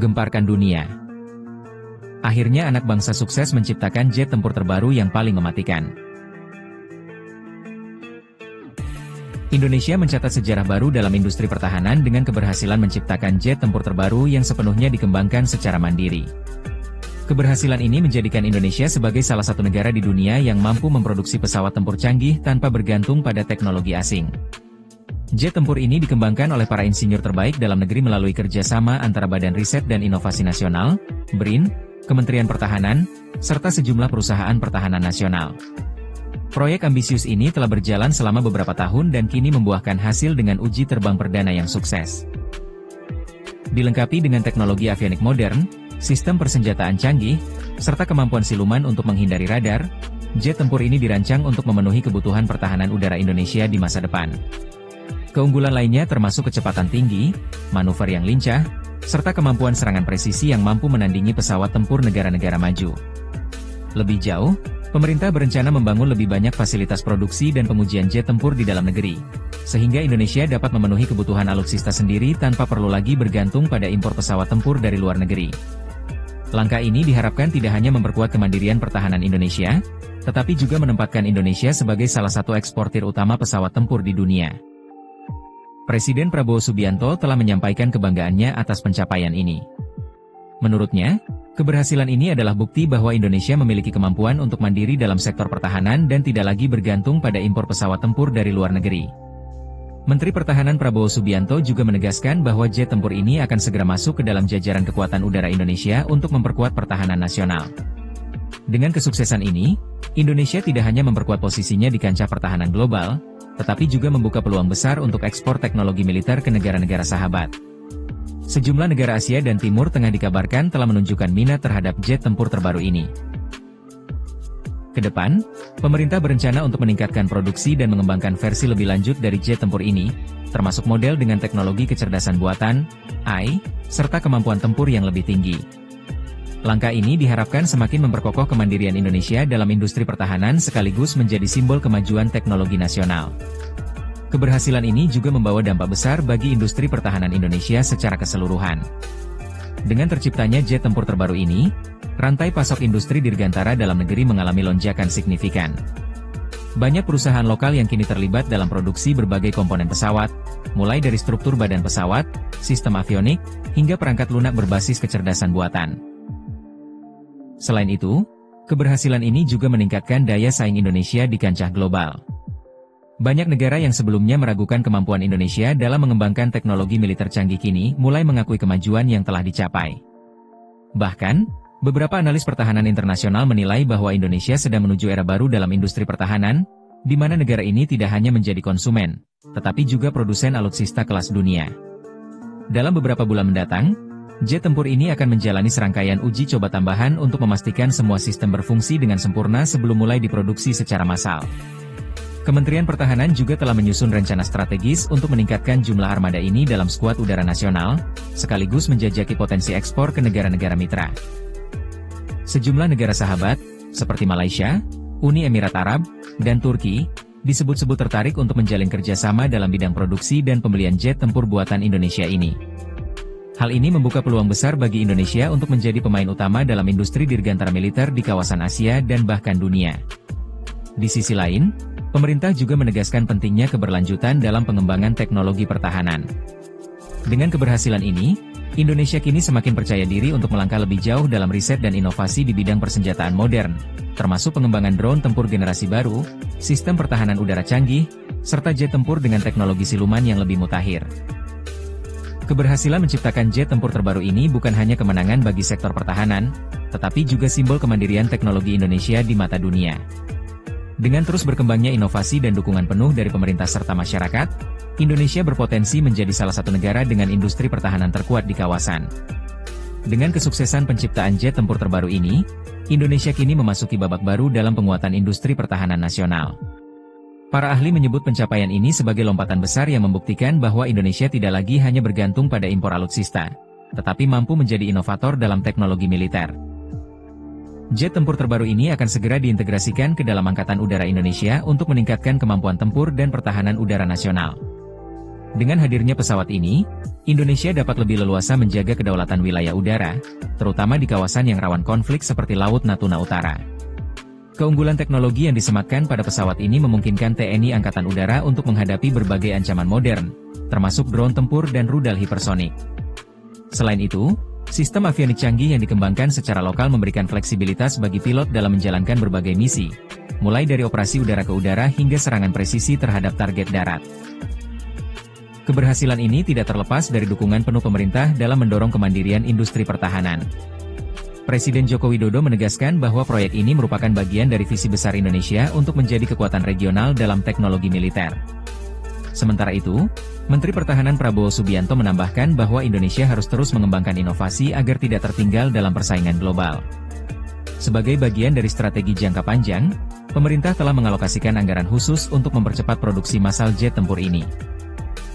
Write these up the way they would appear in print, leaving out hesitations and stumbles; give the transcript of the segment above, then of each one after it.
gemparkan dunia. Akhirnya anak bangsa sukses menciptakan jet tempur terbaru yang paling mematikan. Indonesia mencatat sejarah baru dalam industri pertahanan dengan keberhasilan menciptakan jet tempur terbaru yang sepenuhnya dikembangkan secara mandiri. Keberhasilan ini menjadikan Indonesia sebagai salah satu negara di dunia yang mampu memproduksi pesawat tempur canggih tanpa bergantung pada teknologi asing. Jet tempur ini dikembangkan oleh para insinyur terbaik dalam negeri melalui kerjasama antara Badan Riset dan Inovasi Nasional, BRIN, Kementerian Pertahanan, serta sejumlah perusahaan pertahanan nasional. Proyek ambisius ini telah berjalan selama beberapa tahun dan kini membuahkan hasil dengan uji terbang perdana yang sukses. Dilengkapi dengan teknologi avionik modern, sistem persenjataan canggih, serta kemampuan siluman untuk menghindari radar, jet tempur ini dirancang untuk memenuhi kebutuhan pertahanan udara Indonesia di masa depan. Keunggulan lainnya termasuk kecepatan tinggi, manuver yang lincah, serta kemampuan serangan presisi yang mampu menandingi pesawat tempur negara-negara maju. Lebih jauh, pemerintah berencana membangun lebih banyak fasilitas produksi dan pengujian jet tempur di dalam negeri, sehingga Indonesia dapat memenuhi kebutuhan alutsista sendiri tanpa perlu lagi bergantung pada impor pesawat tempur dari luar negeri. Langkah ini diharapkan tidak hanya memperkuat kemandirian pertahanan Indonesia, tetapi juga menempatkan Indonesia sebagai salah satu eksportir utama pesawat tempur di dunia. Presiden Prabowo Subianto telah menyampaikan kebanggaannya atas pencapaian ini. Menurutnya, keberhasilan ini adalah bukti bahwa Indonesia memiliki kemampuan untuk mandiri dalam sektor pertahanan dan tidak lagi bergantung pada impor pesawat tempur dari luar negeri. Menteri Pertahanan Prabowo Subianto juga menegaskan bahwa jet tempur ini akan segera masuk ke dalam jajaran kekuatan udara Indonesia untuk memperkuat pertahanan nasional. Dengan kesuksesan ini, Indonesia tidak hanya memperkuat posisinya di kancah pertahanan global, tetapi juga membuka peluang besar untuk ekspor teknologi militer ke negara-negara sahabat. Sejumlah negara Asia dan Timur Tengah dikabarkan telah menunjukkan minat terhadap jet tempur terbaru ini. Kedepan, pemerintah berencana untuk meningkatkan produksi dan mengembangkan versi lebih lanjut dari jet tempur ini, termasuk model dengan teknologi kecerdasan buatan, AI, serta kemampuan tempur yang lebih tinggi. Langkah ini diharapkan semakin memperkokoh kemandirian Indonesia dalam industri pertahanan sekaligus menjadi simbol kemajuan teknologi nasional. Keberhasilan ini juga membawa dampak besar bagi industri pertahanan Indonesia secara keseluruhan. Dengan terciptanya jet tempur terbaru ini, rantai pasok industri dirgantara dalam negeri mengalami lonjakan signifikan. Banyak perusahaan lokal yang kini terlibat dalam produksi berbagai komponen pesawat, mulai dari struktur badan pesawat, sistem avionik, hingga perangkat lunak berbasis kecerdasan buatan. Selain itu, keberhasilan ini juga meningkatkan daya saing Indonesia di kancah global. Banyak negara yang sebelumnya meragukan kemampuan Indonesia dalam mengembangkan teknologi militer canggih kini mulai mengakui kemajuan yang telah dicapai. Bahkan, beberapa analis pertahanan internasional menilai bahwa Indonesia sedang menuju era baru dalam industri pertahanan, di mana negara ini tidak hanya menjadi konsumen, tetapi juga produsen alutsista kelas dunia. Dalam beberapa bulan mendatang, jet tempur ini akan menjalani serangkaian uji coba tambahan untuk memastikan semua sistem berfungsi dengan sempurna sebelum mulai diproduksi secara massal. Kementerian Pertahanan juga telah menyusun rencana strategis untuk meningkatkan jumlah armada ini dalam skuad udara nasional, sekaligus menjajaki potensi ekspor ke negara-negara mitra. Sejumlah negara sahabat, seperti Malaysia, Uni Emirat Arab, dan Turki, disebut-sebut tertarik untuk menjalin kerjasama dalam bidang produksi dan pembelian jet tempur buatan Indonesia ini. Hal ini membuka peluang besar bagi Indonesia untuk menjadi pemain utama dalam industri dirgantara militer di kawasan Asia dan bahkan dunia. Di sisi lain, pemerintah juga menegaskan pentingnya keberlanjutan dalam pengembangan teknologi pertahanan. Dengan keberhasilan ini, Indonesia kini semakin percaya diri untuk melangkah lebih jauh dalam riset dan inovasi di bidang persenjataan modern, termasuk pengembangan drone tempur generasi baru, sistem pertahanan udara canggih, serta jet tempur dengan teknologi siluman yang lebih mutakhir. Keberhasilan menciptakan jet tempur terbaru ini bukan hanya kemenangan bagi sektor pertahanan, tetapi juga simbol kemandirian teknologi Indonesia di mata dunia. Dengan terus berkembangnya inovasi dan dukungan penuh dari pemerintah serta masyarakat, Indonesia berpotensi menjadi salah satu negara dengan industri pertahanan terkuat di kawasan. Dengan kesuksesan penciptaan jet tempur terbaru ini, Indonesia kini memasuki babak baru dalam penguatan industri pertahanan nasional. Para ahli menyebut pencapaian ini sebagai lompatan besar yang membuktikan bahwa Indonesia tidak lagi hanya bergantung pada impor alutsista, tetapi mampu menjadi inovator dalam teknologi militer. Jet tempur terbaru ini akan segera diintegrasikan ke dalam Angkatan Udara Indonesia untuk meningkatkan kemampuan tempur dan pertahanan udara nasional. Dengan hadirnya pesawat ini, Indonesia dapat lebih leluasa menjaga kedaulatan wilayah udara, terutama di kawasan yang rawan konflik seperti Laut Natuna Utara. Keunggulan teknologi yang disematkan pada pesawat ini memungkinkan TNI Angkatan Udara untuk menghadapi berbagai ancaman modern, termasuk drone tempur dan rudal hipersonik. Selain itu, sistem avionik canggih yang dikembangkan secara lokal memberikan fleksibilitas bagi pilot dalam menjalankan berbagai misi, mulai dari operasi udara ke udara hingga serangan presisi terhadap target darat. Keberhasilan ini tidak terlepas dari dukungan penuh pemerintah dalam mendorong kemandirian industri pertahanan. Presiden Joko Widodo menegaskan bahwa proyek ini merupakan bagian dari visi besar Indonesia untuk menjadi kekuatan regional dalam teknologi militer. Sementara itu, Menteri Pertahanan Prabowo Subianto menambahkan bahwa Indonesia harus terus mengembangkan inovasi agar tidak tertinggal dalam persaingan global. Sebagai bagian dari strategi jangka panjang, pemerintah telah mengalokasikan anggaran khusus untuk mempercepat produksi massal jet tempur ini.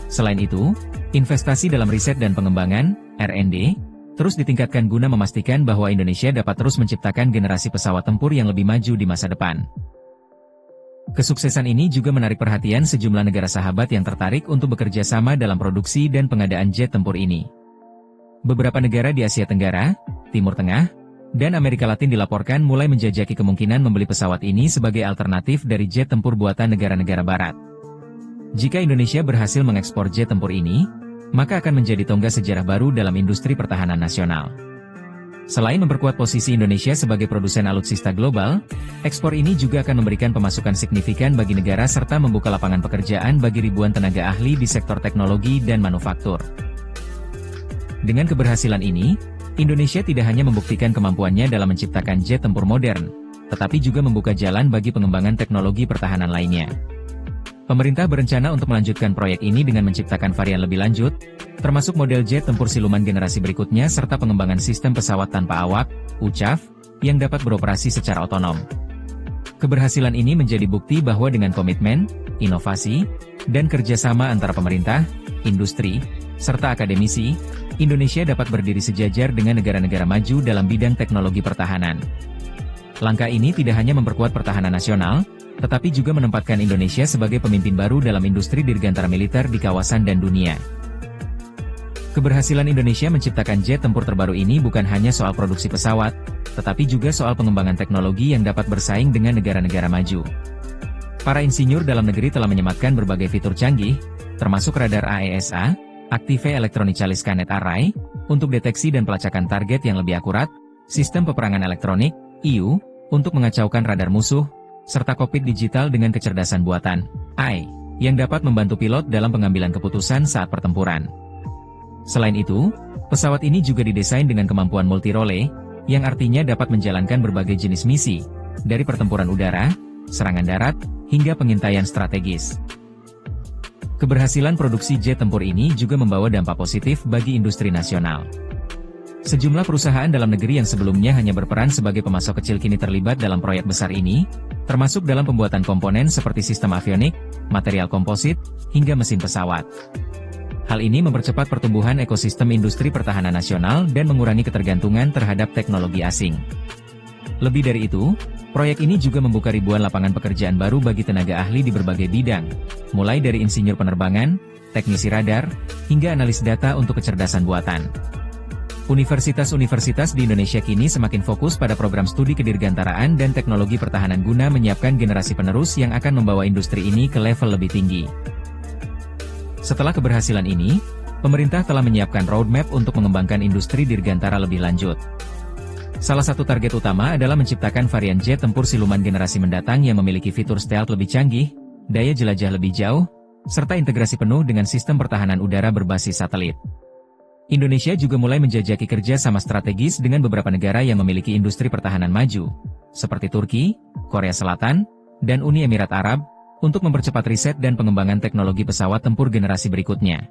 Selain itu, investasi dalam riset dan pengembangan, R&D, terus ditingkatkan guna memastikan bahwa Indonesia dapat terus menciptakan generasi pesawat tempur yang lebih maju di masa depan. Kesuksesan ini juga menarik perhatian sejumlah negara sahabat yang tertarik untuk bekerja sama dalam produksi dan pengadaan jet tempur ini. Beberapa negara di Asia Tenggara, Timur Tengah, dan Amerika Latin dilaporkan mulai menjajaki kemungkinan membeli pesawat ini sebagai alternatif dari jet tempur buatan negara-negara barat. Jika Indonesia berhasil mengekspor jet tempur ini, maka akan menjadi tonggak sejarah baru dalam industri pertahanan nasional. Selain memperkuat posisi Indonesia sebagai produsen alutsista global, ekspor ini juga akan memberikan pemasukan signifikan bagi negara serta membuka lapangan pekerjaan bagi ribuan tenaga ahli di sektor teknologi dan manufaktur. Dengan keberhasilan ini, Indonesia tidak hanya membuktikan kemampuannya dalam menciptakan jet tempur modern, tetapi juga membuka jalan bagi pengembangan teknologi pertahanan lainnya. Pemerintah berencana untuk melanjutkan proyek ini dengan menciptakan varian lebih lanjut, termasuk model jet tempur siluman generasi berikutnya serta pengembangan sistem pesawat tanpa awak, UCAV, yang dapat beroperasi secara otonom. Keberhasilan ini menjadi bukti bahwa dengan komitmen, inovasi, dan kerjasama antara pemerintah, industri, serta akademisi, Indonesia dapat berdiri sejajar dengan negara-negara maju dalam bidang teknologi pertahanan. Langkah ini tidak hanya memperkuat pertahanan nasional, tetapi juga menempatkan Indonesia sebagai pemimpin baru dalam industri dirgantara militer di kawasan dan dunia. Keberhasilan Indonesia menciptakan jet tempur terbaru ini bukan hanya soal produksi pesawat, tetapi juga soal pengembangan teknologi yang dapat bersaing dengan negara-negara maju. Para insinyur dalam negeri telah menyematkan berbagai fitur canggih, termasuk radar AESA, Active Electronically Scanned Array, untuk deteksi dan pelacakan target yang lebih akurat, sistem peperangan elektronik, EW, untuk mengacaukan radar musuh, serta kokpit digital dengan kecerdasan buatan, AI, yang dapat membantu pilot dalam pengambilan keputusan saat pertempuran. Selain itu, pesawat ini juga didesain dengan kemampuan multi-role, yang artinya dapat menjalankan berbagai jenis misi, dari pertempuran udara, serangan darat, hingga pengintaian strategis. Keberhasilan produksi jet tempur ini juga membawa dampak positif bagi industri nasional. Sejumlah perusahaan dalam negeri yang sebelumnya hanya berperan sebagai pemasok kecil kini terlibat dalam proyek besar ini, termasuk dalam pembuatan komponen seperti sistem avionik, material komposit, hingga mesin pesawat. Hal ini mempercepat pertumbuhan ekosistem industri pertahanan nasional dan mengurangi ketergantungan terhadap teknologi asing. Lebih dari itu, proyek ini juga membuka ribuan lapangan pekerjaan baru bagi tenaga ahli di berbagai bidang, mulai dari insinyur penerbangan, teknisi radar, hingga analis data untuk kecerdasan buatan. Universitas-universitas di Indonesia kini semakin fokus pada program studi kedirgantaraan dan teknologi pertahanan guna menyiapkan generasi penerus yang akan membawa industri ini ke level lebih tinggi. Setelah keberhasilan ini, pemerintah telah menyiapkan roadmap untuk mengembangkan industri dirgantara lebih lanjut. Salah satu target utama adalah menciptakan varian jet tempur siluman generasi mendatang yang memiliki fitur stealth lebih canggih, daya jelajah lebih jauh, serta integrasi penuh dengan sistem pertahanan udara berbasis satelit. Indonesia juga mulai menjajaki kerja sama strategis dengan beberapa negara yang memiliki industri pertahanan maju, seperti Turki, Korea Selatan, dan Uni Emirat Arab, untuk mempercepat riset dan pengembangan teknologi pesawat tempur generasi berikutnya.